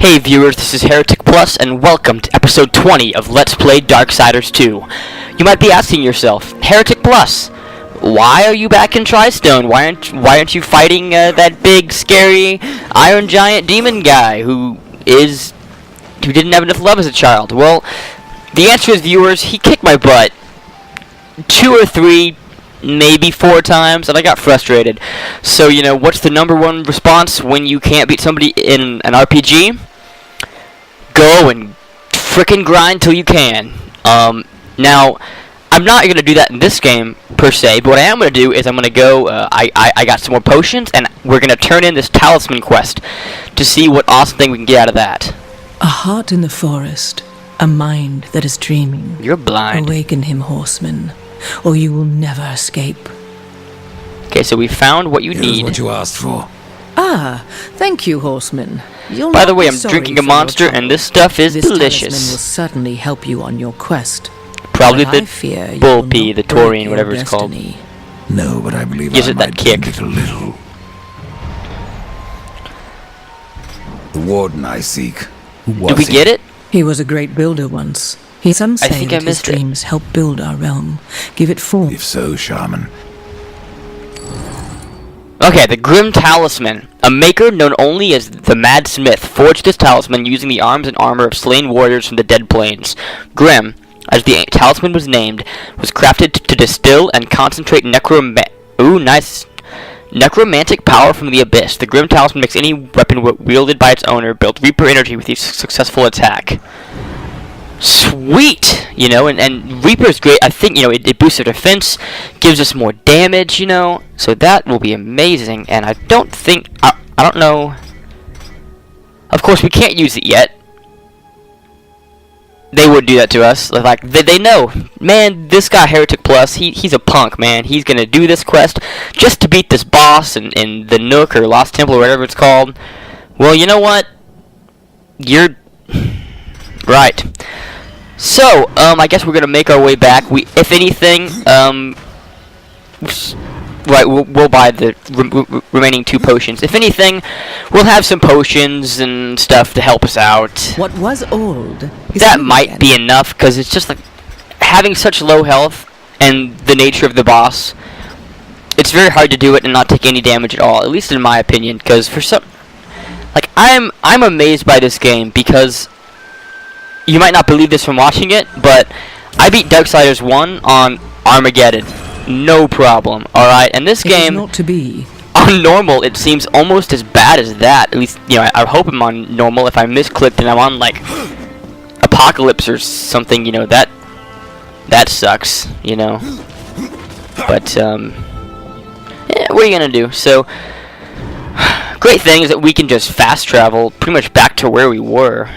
Hey viewers, this is HereticPlus, and welcome to episode 20 of Let's Play Darksiders 2. You might be asking yourself, HereticPlus, why are you back in Tristone? Why aren't you fighting that big, scary, Iron Giant demon guy who didn't have enough love as a child? Well, the answer is, viewers, he kicked my butt 2 or 3, maybe 4 times, and I got frustrated. So, you know, what's the #1 response when you can't beat somebody in an RPG? Go and frickin' grind till you can. Now, I'm not going to do that in this game, per se, but what I am going to do is I'm going to go, I got some more potions, and we're going to turn in this talisman quest to see what awesome thing we can get out of that. A heart in the forest, a mind that is dreaming. You're blind. Awaken him, horseman, or you will never escape. Okay, so we found what you need. Here's what you asked for. Ah, thank you, horseman. By the way, I'm drinking a monster, and this stuff is this delicious. Talisman will certainly help you on your quest. Probably But I the fear you bull will pea, not the break Taurian, your whatever it's called. destiny. No, but I believe Gives I it that might kick. bend it a little. The warden I seek. Who was Did we get it? He was a great builder once. Some say think I that his missed it. dreams help build our realm, give it form. If so, shaman. Okay, the Grim Talisman. A maker known only as the Mad Smith forged this talisman using the arms and armor of slain warriors from the Dead Plains. Grim, as the talisman was named, was crafted to distill and concentrate necromantic power from the abyss. The Grim Talisman makes any weapon wielded by its owner build Reaper energy with each successful attack. Sweet! You know, and Reaper's great. I think, you know, it boosts our defense, gives us more damage, you know, so that will be amazing. And I don't think, I don't know. Of course, we can't use it yet. They would do that to us. Like, they know, man, this guy HereticPlus, he's a punk, man. He's gonna do this quest just to beat this boss in the Nook or Lost Temple or whatever it's called. Well, you know what? You're right. So, I guess we're gonna make our way back. If anything, right, we'll buy the remaining 2 potions. If anything, we'll have some potions and stuff to help us out. What was old is That new might again. be enough, because it's just like having such low health and the nature of the boss. It's very hard to do it and not take any damage at all, at least in my opinion. Because for some, like, I'm amazed by this game, because you might not believe this from watching it, but I beat Darksiders 1 on Armageddon. No problem, alright? And this It is game, not to be. on normal, it seems almost as bad as that. At least, you know, I hope I'm on normal. If I misclicked and I'm on, like, Apocalypse or something, you know, that sucks, you know? But, yeah, what are you gonna do? So, great thing is that we can just fast travel pretty much back to where we were.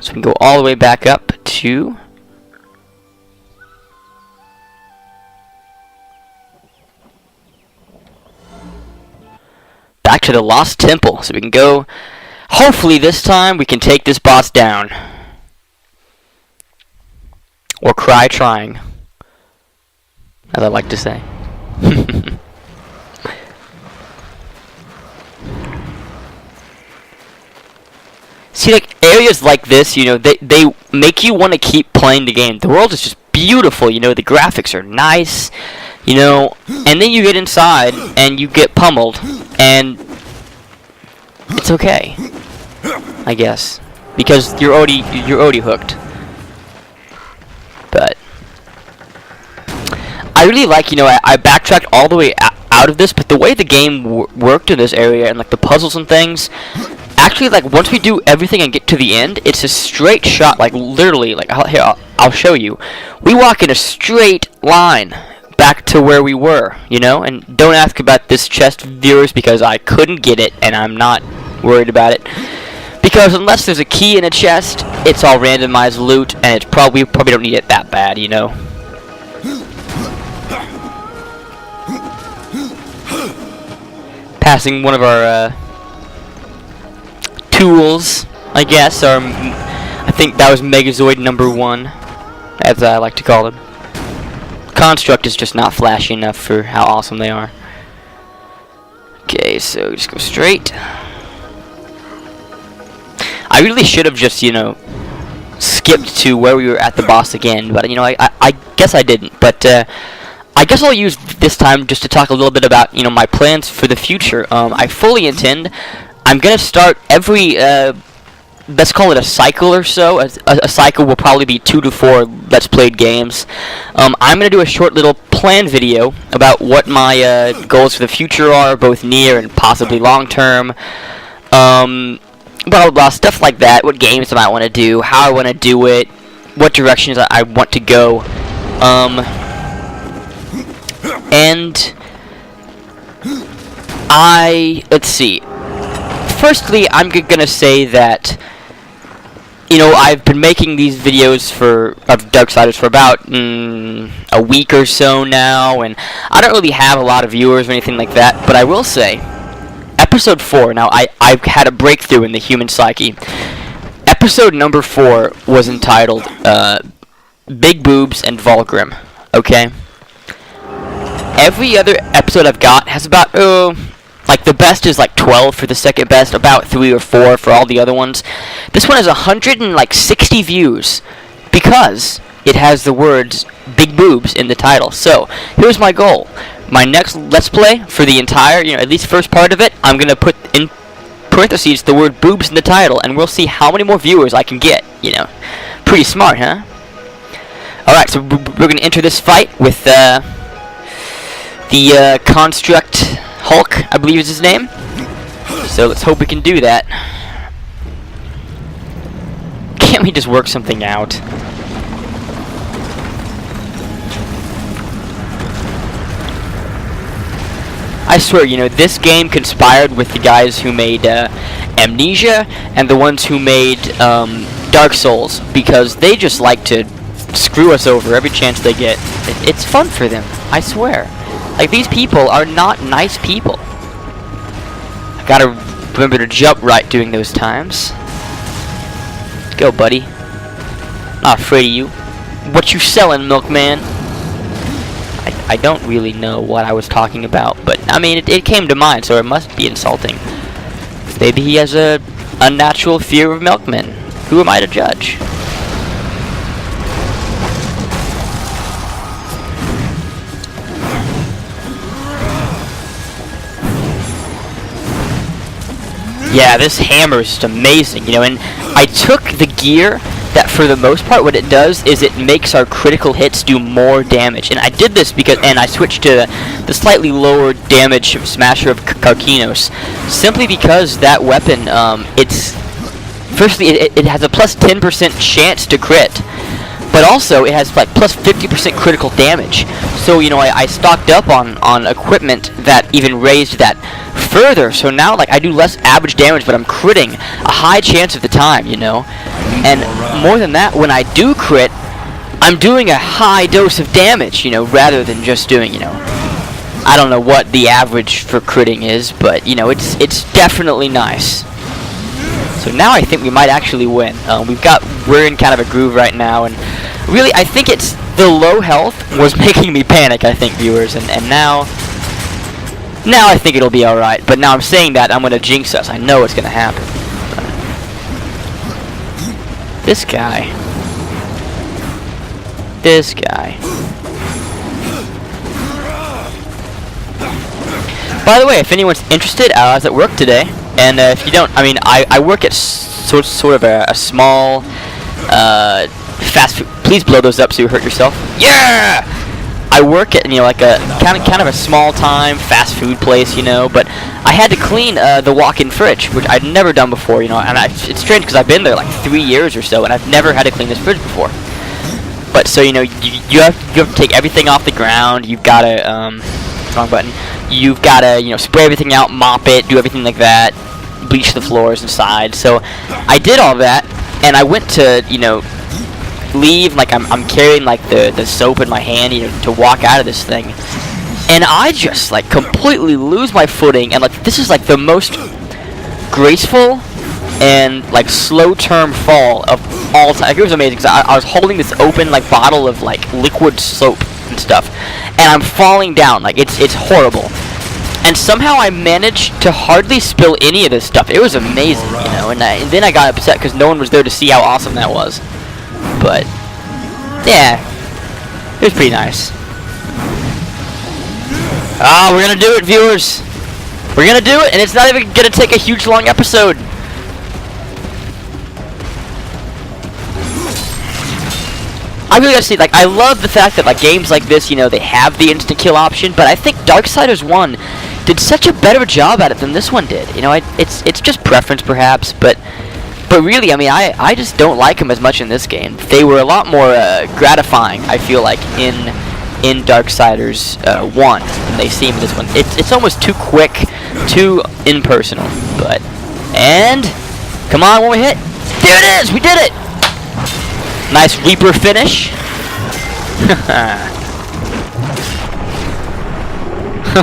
So we can go all the way back up to the Lost Temple. So we can go, hopefully this time we can take this boss down. Or cry trying, as I like to say. See, like, areas like this, you know, they make you want to keep playing the game. The world is just beautiful, you know, the graphics are nice, you know, and then you get inside and you get pummeled, and it's okay, I guess, because you're already hooked. But I really like, you know, I backtracked all the way out of this, but the way the game worked in this area and, like, the puzzles and things, actually, like, once we do everything and get to the end, it's a straight shot, like, literally, like, I'll show you. We walk in a straight line back to where we were, you know? And don't ask about this chest, viewers, because I couldn't get it, and I'm not worried about it. Because unless there's a key in a chest, it's all randomized loot, and it's we probably don't need it that bad, you know? Passing one of our, tools, I guess, or I think that was Megazoid #1, as I like to call them. Construct is just not flashy enough for how awesome they are. Okay, Okay, so just go straight. I really should have just, you know, skipped to where we were at the boss again, but, you know, I guess I didn't. But I guess I'll use this time just to talk a little bit about, you know, my plans for the future. I fully intend, I'm going to start every, let's call it a cycle or so. A cycle will probably be 2 to 4 Let's Played games. I'm going to do a short little plan video about what my goals for the future are, both near and possibly long term. Blah, blah, blah, stuff like that. What games I might want to do, how I want to do it, what directions I want to go. And let's see. Firstly, I'm going to say that, you know, I've been making these videos of Darksiders for about a week or so now, and I don't really have a lot of viewers or anything like that, but I will say, Episode 4, now I've had a breakthrough in the human psyche. Episode number 4 was entitled, Big Boobs and Vulgrim, okay? Every other episode I've got has about, like, the best is like 12 for the second best, about 3 or 4 for all the other ones. This one has 160 views because it has the words big boobs in the title. So, here's my goal. My next Let's Play for the entire, you know, at least first part of it, I'm going to put in parentheses the word boobs in the title, and we'll see how many more viewers I can get, you know. Pretty smart, huh? Alright, so we're going to enter this fight with the Construct Hulk, I believe is his name. So let's hope we can do that. Can't we just work something out? I swear, you know, this game conspired with the guys who made Amnesia and the ones who made Dark Souls, because they just like to screw us over every chance they get. It's fun for them, I swear. Like, these people are not nice people. I gotta remember to jump right during those times. Go, buddy. Not afraid of you. What you selling, milkman? I don't really know what I was talking about, but, I mean, it came to mind, so it must be insulting. Maybe he has a unnatural fear of milkmen. Who am I to judge? Yeah, this hammer is just amazing, you know, and I took the gear that, for the most part, what it does is it makes our critical hits do more damage. And I did this because, and I switched to the slightly lower damage Smasher of Karkinos, simply because that weapon, firstly, it has a plus 10% chance to crit, but also it has like plus 50% critical damage. So, you know, I stocked up on equipment that even raised that further, so now, like, I do less average damage, but I'm critting a high chance of the time, you know. And more than that, when I do crit, I'm doing a high dose of damage, you know, rather than just doing, you know, I don't know what the average for critting is, but, you know, it's definitely nice. So now I think we might actually win. We're in kind of a groove right now, and really, I think it's the low health was making me panic, I think, viewers, and now I think it'll be alright. But now I'm saying that, I'm gonna jinx us. I know it's gonna happen. This guy. By the way, if anyone's interested, I was at work today, and if you don't, I mean, I work at sort of a small fast food. Please blow those up so you hurt yourself. Yeah! I work at, you know, like a kind of a small time fast food place, you know, but I had to clean the walk-in fridge, which I'd never done before, you know, and it's strange because I've been there like 3 years or so, and I've never had to clean this fridge before. But so, you know, you have to take everything off the ground. You've got to wrong button. You've got to, you know, spray everything out, mop it, do everything like that, bleach the floors inside. So I did all that, and I went to, you know, leave, like I'm carrying like the soap in my hand, you know, to walk out of this thing, and I just like completely lose my footing, and like this is like the most graceful and like slow term fall of all time. It was amazing because I was holding this open like bottle of like liquid soap and stuff, and I'm falling down, like it's horrible. And somehow I managed to hardly spill any of this stuff. It was amazing, you know, and then I got upset because no one was there to see how awesome that was. But, yeah, it was pretty nice. Ah, we're gonna do it, viewers. We're gonna do it, and it's not even gonna take a huge long episode. I really gotta say, like, I love the fact that, like, games like this, you know, they have the instant kill option, but I think Darksiders 1 did such a better job at it than this one did. You know, it's just preference, perhaps, but really, I mean, I just don't like them as much in this game. They were a lot more gratifying, I feel like, in Darksiders 1 than they seem in this one. It's almost too quick, too impersonal, but... And... Come on, one more hit! There it is! We did it! Nice Reaper finish.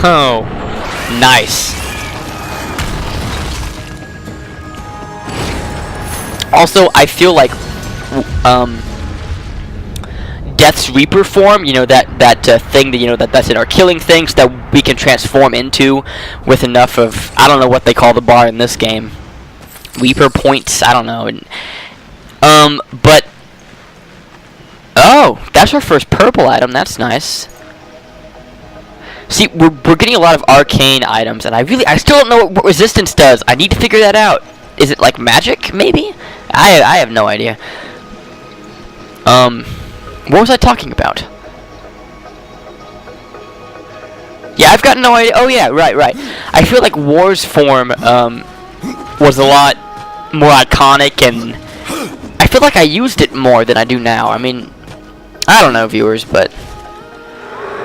Oh, nice. Also, I feel like Death's Reaper form, you know, that thing that, you know, that's in our killing things that we can transform into with enough of, I don't know what they call the bar in this game, Reaper points, I don't know. But oh, that's our first purple item. That's nice. See, we're getting a lot of arcane items, and I still don't know what resistance does. I need to figure that out. Is it like magic, maybe? I have no idea. What was I talking about? Yeah, I've got no idea. Oh yeah, right. I feel like War's form was a lot more iconic, and I feel like I used it more than I do now. I mean, I don't know, viewers, but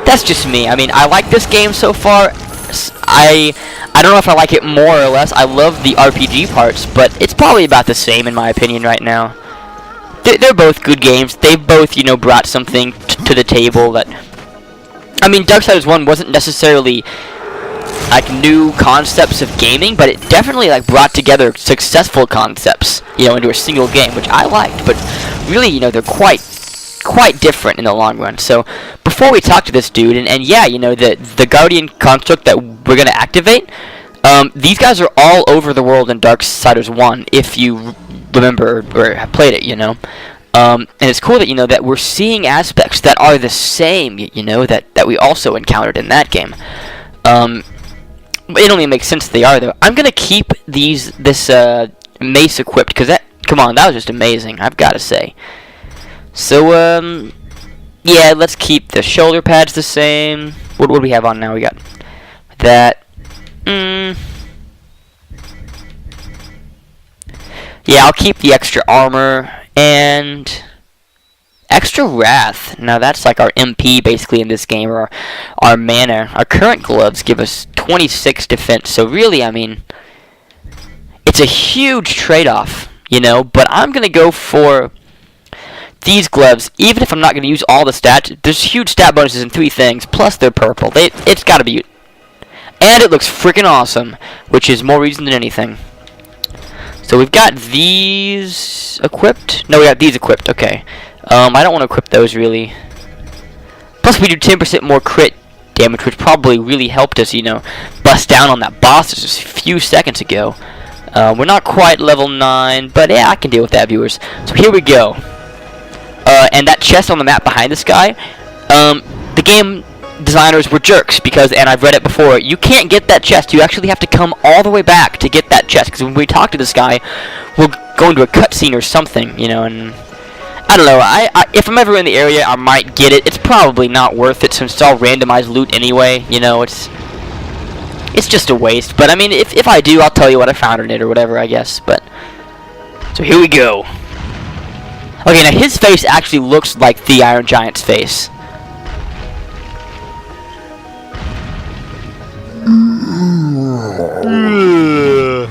that's just me. I mean, I like this game so far. I don't know if I like it more or less. I love the RPG parts, but it's probably about the same in my opinion right now. They're both good games. They've both, you know, brought something to the table that... I mean, Darksiders 1 wasn't necessarily like new concepts of gaming, but it definitely like brought together successful concepts, you know, into a single game, which I liked. But really, you know, they're quite different in the long run. So before we talk to this dude, and yeah, you know, the Guardian construct that we're gonna activate, these guys are all over the world in Darksiders 1, if you remember or have played it, you know. And it's cool that, you know, that we're seeing aspects that are the same, you know, that we also encountered in that game. It only makes sense they are, though. I'm gonna keep this mace equipped, because come on, that was just amazing, I've gotta say. So, yeah, let's keep the shoulder pads the same. What do we have on now? We got that. Yeah, I'll keep the extra armor and extra wrath. Now that's like our MP basically in this game, or our mana. Our current gloves give us 26 defense. So really, I mean, it's a huge trade-off, you know. But I'm gonna go for these gloves, even if I'm not going to use all the stats. There's huge stat bonuses in 3 things, plus they're purple. It's got to be... And it looks freaking awesome, which is more reason than anything. So we've got these equipped. No, we got these equipped. Okay. I don't want to equip those, really. Plus, we do 10% more crit damage, which probably really helped us, you know, bust down on that boss just a few seconds ago. We're not quite level 9, but yeah, I can deal with that, viewers. So here we go. And that chest on the map behind this guy, the game designers were jerks, because, and I've read it before, you can't get that chest. You actually have to come all the way back to get that chest, because when we talk to this guy, we'll go into a cutscene or something, you know, and I don't know, if I'm ever in the area, I might get it. It's probably not worth it, since it's all randomized loot anyway, you know, it's just a waste. But I mean, if I do, I'll tell you what I found in it or whatever, I guess. But so here we go. Okay, now his face actually looks like the Iron Giant's face.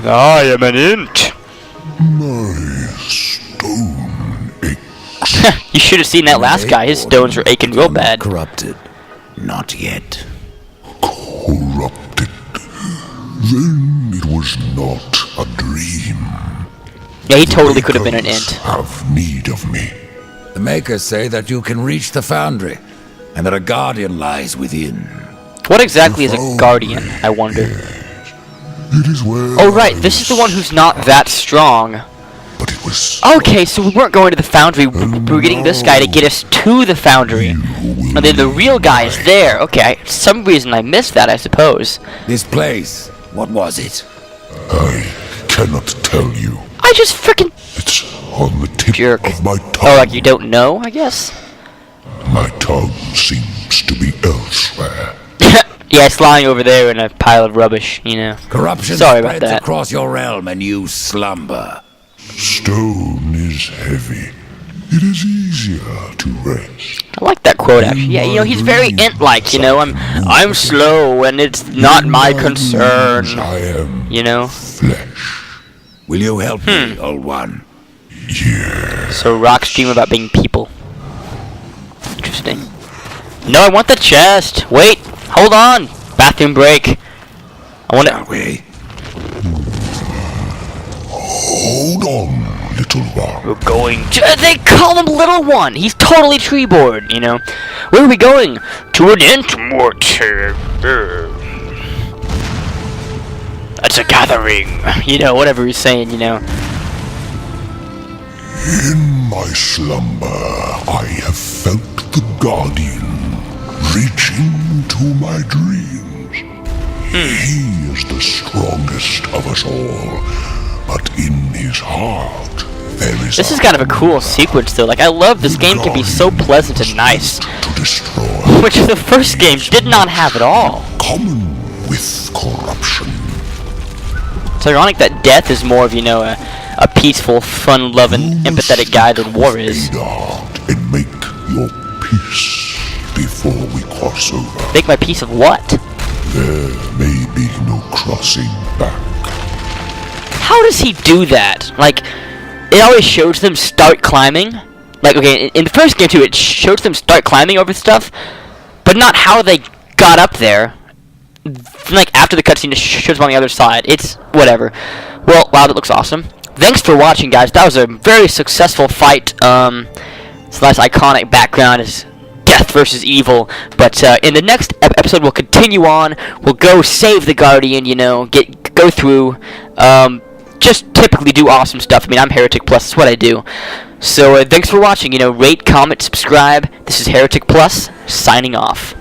I am an int. My stone aches. You should have seen that last guy. His stones were aching real bad. Corrupted. Not yet. Corrupted. Then it was not a dream. Yeah, he totally could have been an int. Have need of me. The makers say that you can reach the foundry, and that a guardian lies within. What exactly is a guardian, I wonder? It is well. Oh right, this is the one who's not that strong. But it was Okay, so we weren't going to the foundry. We were getting this guy to get us to the foundry. And then the real guy is there. Okay, for some reason I missed that, I suppose. This place, what was it? I cannot tell you. I just freaking It's on the tip jerk. of my tongue. Oh, like you don't know, I guess? My tongue seems to be elsewhere. Yeah, it's lying over there in a pile of rubbish, you know. Corruption Sorry about spreads that. across your realm and you slumber. Stone is heavy. It is easier to rest. I like that quote actually. Yeah, you know, he's very int-like, you know. I'm slow and it's not my concern. I am You know? flesh. Will you help me, old one? Yes. So rocks dream about being people. Interesting. No, I want the chest. Wait, hold on. Bathroom break. I want Shall to. we? Hold on, little one. We're going to. They call him Little One. He's totally Treebeard, you know. Where are we going? To an intimate. It's a gathering. You know, whatever he's saying, you know. In my slumber, I have felt the Guardian reaching to my dreams. He is the strongest of us all, but in his heart there is This is kind of a cool sequence, though. Like, I love this game can be so pleasant and nice, to destroy, which the first game did not have at all. common with corruption. It's ironic that death is more of, you know, a peaceful, fun-loving, empathetic guy than war is. Fade out and make your peace before we cross over. Make my peace of what? There may be no crossing back. How does he do that? Like, it always shows them start climbing. Like, okay, in the first game, too, it shows them start climbing over stuff, but not how they got up there. Like, after the cutscene, it shows them on the other side. It's whatever. Well, wow, that looks awesome. Thanks for watching, guys. That was a very successful fight. It's a nice iconic background is death versus evil. But in the next episode, we'll continue on. We'll go save the Guardian, you know, go through. Just typically do awesome stuff. I mean, I'm HereticPlus. That's what I do. So thanks for watching. You know, rate, comment, subscribe. This is HereticPlus signing off.